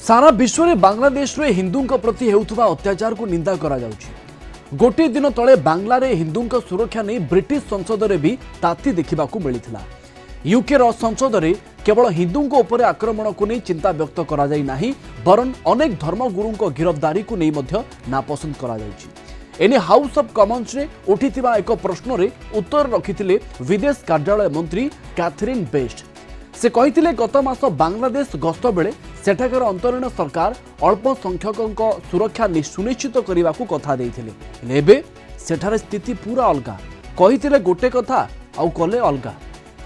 सारा विश्व में बांग्लादेश रे हिंदू प्रति हेउथुवा अत्याचार को निंदा करा जाउछि। गोटे दिन तले बांग्लार हिंदू सुरक्षा नहीं ब्रिटिश संसद में भी ताती देखा मिलता। यूके संसद में केवल हिंदू उपर आक्रमण को नहीं चिंता व्यक्त करा जाई नाही, बरन अनेक धर्मगुरु गिरफ्तारी को नहीं नापसंद करा जाउछि। एने हाउस ऑफ कॉमन्स रे उठिथिबा एक प्रश्न रे उत्तर रखिथिले विदेश कार्यालय मंत्री कैथरीन बेस्ट। से कहिथिले गत मास बांग्लादेश गस्त बेले सेठाकर अंतरीण सरकार अल्प संख्यकों सुरक्षा सुनिश्चित करने को कथा देइथिले। एबे सेठारे स्थिति पूरा अलगा। कहिथिले गोटे कथा आउ कले अलगा।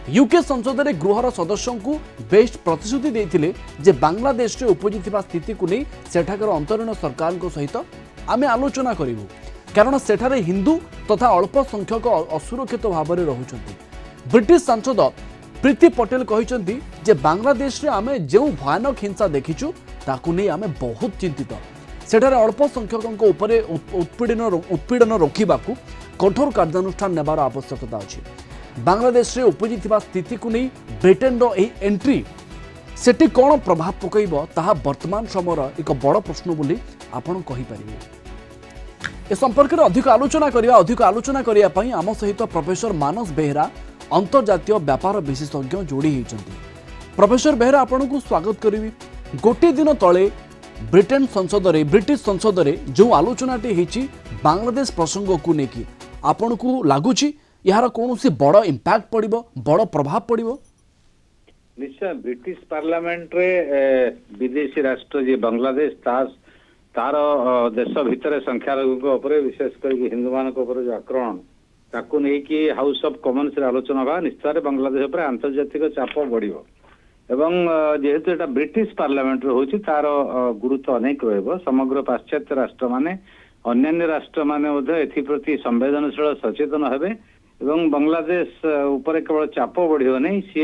यूके संसद में गृहर सदस्यों को बेस्ट प्रतिश्रुति देइथिले जे बांग्लादेश रे उपजिथिबा स्थिति को नहीं सेठाकर अंतरीण सरकार को सहित आमे आलोचना करिवु, कारण सेठारे हिंदू तथा अल्प संख्यक असुरक्षित भाव में रहुछंती। ब्रिटिश सांसद प्रीति पटेल कहिसंती जे बांग्लादेश रे आमे जो भयानक हिंसा देखिछु ताकू नहीं आमे बहुत चिंतित। सेठारे अल्प संख्यकों उपरे उत्पीड़न रोकिबाकू कठोर कार्यानुष्ठान नेबार आवश्यकता अछि। बांग्लादेश रे उपजिथिबा स्थिति को नहीं ब्रिटेन रो एही एंट्री सेठी कोन प्रभाव पकइबो ताहा वर्तमान समय एक बड़ प्रश्न बोली आपण कहि परिबे। ए संपर्क में अधिक आलोचना करिया पई आम सहित प्रोफेसर मानस बेहरा अंतर्जातीय व्यापार विशेषज्ञ जोड़ी होती। प्रोफेसर बेहरा आपन को स्वागत करी। गोटे दिन तले ब्रिटिश संसद रे जो आलोचनाटी होती बांग्लादेश प्रसंग को लेकिन आपन को लगुच यार कौन सी बड़ इंपैक्ट पड़िबो, बड़ प्रभाव पड़िबो? निश्चय ब्रिटिश पार्लियामेंट रे विदेशी राष्ट्र जे बांग्लादेश तार देश भितर संख्यालघु उपर विशेषकर हिंदू मान जो आक्रमण ताकू नहीं कि हाउस ऑफ कॉमन्स आलोचना होगा निश्चय बांग्लादेश पर आंतर्जातिक चाप बढ़िबो एवं जेहेतु एटा ब्रिटिश पार्लियामेंट होछि तार गुरुत्व अनेक रहइबो। समग्र पाश्चात्य राष्ट्र माने अन्य राष्ट्र माने मध्ये एथि प्रति संवेदनशील सचेतन हेबे एवं बांग्लादेश ऊपर केवल चाप बढ़िबो नहीं, सी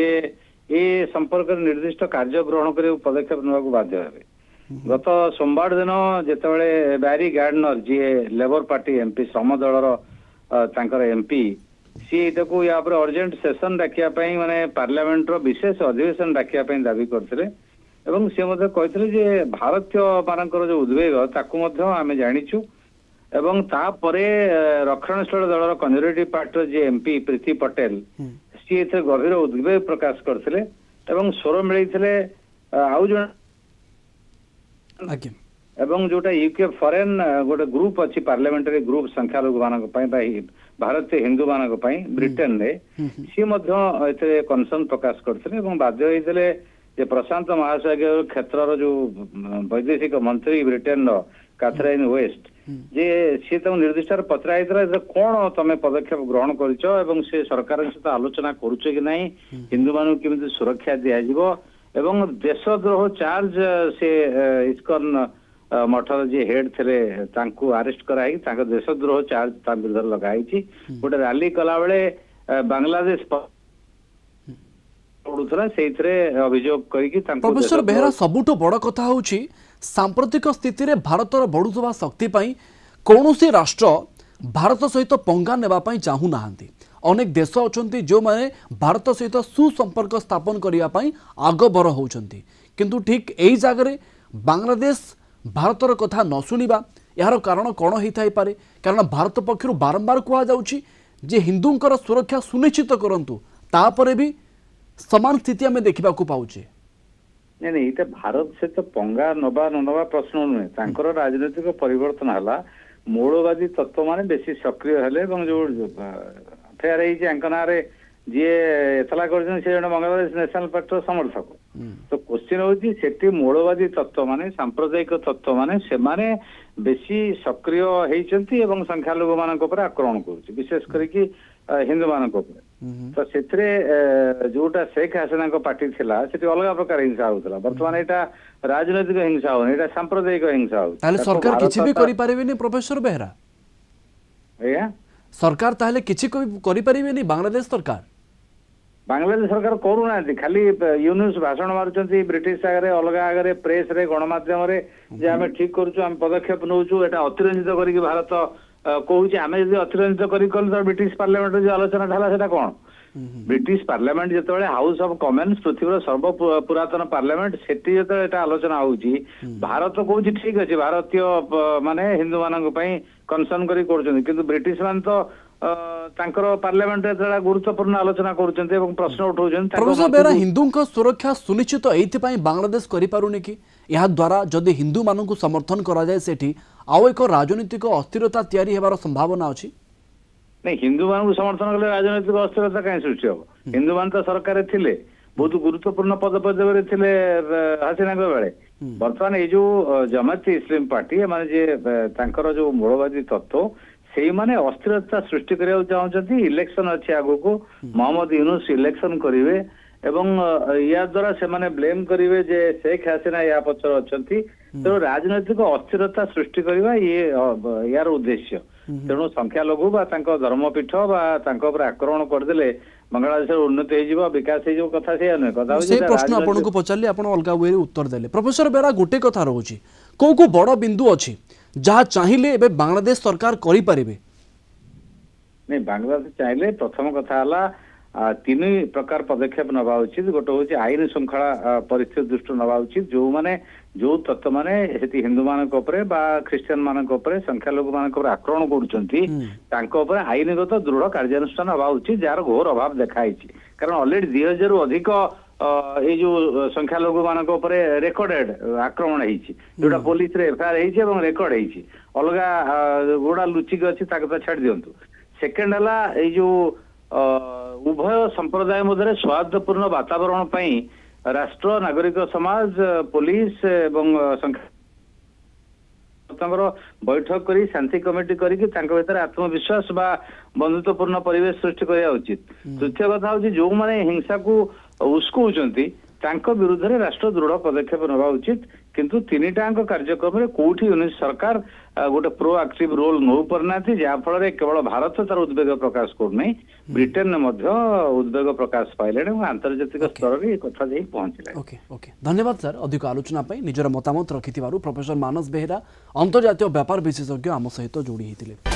ए संपर्क निर्दिष्ट कार्य ग्रहण करे पदक्षेप नेबा को बाध्य हेबे। गत सोमवार दिन जितेबाला बैरी गार्डनर जी लेबर पार्टी एमपी श्रम दलर तांकर एमपी सी या पर अर्जेंट सेशन डाकिया माने पार्लियामेंट विशेष अधिवेशन डाकिया दाबी करथिले एवं से मते कहथिले जे भारतीय मानकर जो उद्वेग ताकू मध्य आमे जानिछु एवं तापरे रक्षणशील दलर कंजर्वेटिव पार्टी जे एमपी प्रीति पटेल सी एथे गभीर उद्वेग प्रकाश करथिले एवं स्वर मिलिथिले आउ जण एवं जोटा यूके फॉरेन गोटे ग्रुप अच्छी पार्लियामेंटरी ग्रुप संख्यालघु मान भारतीय हिंदू मान ब्रिटेन रे सी मध्य कनसर्न प्रकाश करते बाध्य होते प्रशांत महासागर क्षेत्र जो वैदेशिक मंत्री ब्रिटेन कैथरीन वेस्ट जे सी निर्दिष्ट पचरा कौन तुम पदक्षेप ग्रहण कर सरकार सहित आलोचना करुच कि नहीं, हिंदू मान केमी सुरक्षा दिज्व एवं देशद्रोह चार्ज से इस्कन मठर जी हेड थे अरेस्ट कराई देशद्रोह चार्ज विरुद्ध लगाई गोटे रैली कला बेले बांग्लादेश पड़ूला से अभियोग करके। प्रोफेसर बेहरा सबुठ बड़ कथा होची सांप्रतिक स्थिति रे भारतर बढ़ुवा शक्ति पाई कौनसी राष्ट्र भारत सहित पंगा नेबा पाई चाहू नाहांती। अनेक देश अछंती जो माने भारत सहित सुसंपर्क स्थापन करिया पाई आगबर होउछंती, किंतु ठीक एई जागरे बांग्लादेश भारतर कथा न सुनिबा यार कारण कौन होता है पारे? कारण भारत पक्षर बारंबार कह जाउछि जे हिंदूंकर सुरक्षा सुनिश्चित करंतु, तापरे भी समान स्थिति आमे देखिबा को पाउछे। नहीं ये भारत से तो पंगा नवा नवा प्रश्न नुहे, तांकर राजनीतिक परिवर्तन हला मौलवादी तत्व माने बेसी सक्रिय हेले जो फेयर है जी एतला कर बांग्लादेश नेशनल पार्टी समर्थक। तो क्वेश्चन होची सेठी मौलवादी तत्व माने सांप्रदायिक तत्व माने से माने बेसी सक्रिय होइचंती एवं संख्यालघु मानक ऊपर आक्रमण करूची विशेष करके हिंदू मानक ऊपर। तो सेथरे जोटा शेख हसीना को पार्टी थिला सेठी अलग प्रकार हिंसा होतला, वर्तमान एटा राजनीतिक हिंसा हो एटा सांप्रदायिक हिंसा हो। ताले सरकार किछि भी करि पारेबेनी प्रोफेसर बेहरा? एया सरकार ताले किछि करि पारेबेनी बांग्लादेश सरकार? बांग्लादेश सरकार करूना खाली यूनुस भाषण मारुचंती ब्रिटिश आगे अलग आगे प्रेस रे गणमाध्यम रे जे आमे ठीक करूछु आमे पदक्षेप नउछु एटा अतिरंजित करके भारत कहूछि आमे यदि अतिरंजित करी कल तो ब्रिटिश पार्लियामेंट जो आलोचना ढाला सेटा कोन ब्रिटिश पार्लियामेंट जिते हाउस ऑफ कॉमन्स पृथ्वी सर्व पुरातन पार्लियामेंट सेठी जो आलोचना होउची भारत कहूँ ठीक अच्छे भारतीय माने हिंदू मान कनसर्न कर ब्रिटिश मान तो पार्लियामेंट गुरुत्वपूर्ण आलोचना कर प्रश्न उठाउछन हिंदू सुरक्षा सुनिश्चित एइथिपाई बांग्लादेश करि पारुनी कि या द्वारा जदि हिंदू मानू समर्थन करा जाए सेठी आउ एक राजनीतिक अस्थिरता तैयारी हेबार संभावना अछि नहीं हिंदू मान समर्थन कले राजनीतिक अस्थिरता कहीं सृष्टि हम हिंदू मान तो सरकार थिले बहुत गुरुत्वपूर्ण पद पदवी थिले हसीना बेले बर्तमान ये जो जमाती इस्लाम पार्टी माने जे तांकर जो मूलवादी तत्व से माने अस्थिरता सृष्टि करिया चाहते इलेक्शन अच्छे आगो को मोहम्मद यूनुस इलेक्शन करेंगे एवं या द्वारा से माने ब्लेम करेंगे जे शेख हसीना या पचर अच्छी तेणु राजनैतिक अस्थिरता सृष्टि करवा ये यार उद्देश्य तेणु संख्या लघु धर्मपीठ आक्रमण करदे बांग्लादेश उन्नति हो विकास हो कथा से नुहे कथा से प्रश्न आपको पचारे आप अलग वे उत्तर देले प्रोफेसर बेरा गोटे कथा रोचे को बड़ बिंदु अच्छी जहाँ चाहिए एबे बांग्लादेश सरकार करि परिबे नहीं बांग्लादेश चाहिए प्रथम कथा है तीन प्रकार पदक्षेप नवा उचित गोटे हूँ आईन श्रृंखला परिस्थिति दृष्टि नवा उचित जो माने जो तत्व माने हिंदू मान ख्रीस्टियन मान संख्यालघु मान आक्रमण कर आईनगत दृढ़ कार्यानुष्ठान हवा उचित जार घोर अभाव देखाई कारण अलरेडी 2000 रु अधिक ये जो संख्यालघु मान रेकर्डेड आक्रमण होटा पुलिस एफआईआर हो रेकर्ड हो अलग गोड़ा लुचिक अच्छी छाड़ दिंतु सेकेंड है जो उभय संप्रदाय मध्य सौहार्दपूर्ण वातावरण पई राष्ट्र नागरिक समाज पुलिस एवं बैठक करी शांति कमिटी भीतर आत्मविश्वास बा बंधुत्वपूर्ण परिवेश सृष्टि करा उचित तृतीय कथा हूँ जो मैंने हिंसा को उस्कौचंती विरुद्ध में राष्ट्र दृढ़ पदक्षेप नवा उचित किंतु तीनिटांक कार्यक्रम कोठी यूनिट सरकार गोटे प्रोएक्टिव रोल नौ पारना जहाँफल केवल भारत तार उद्वेग प्रकाश करना ब्रिटेन उद्वेग प्रकाश पाइले आंतर्जातिक स्तर में कथा जाई पहुंचला। ओके ओके धन्यवाद सर अधिक आलोचना निजर मतामत रखि प्रोफेसर मानस बेहेरा अंतर्जातीय व्यापार विशेषज्ञ आम सहित जोड़ी होते।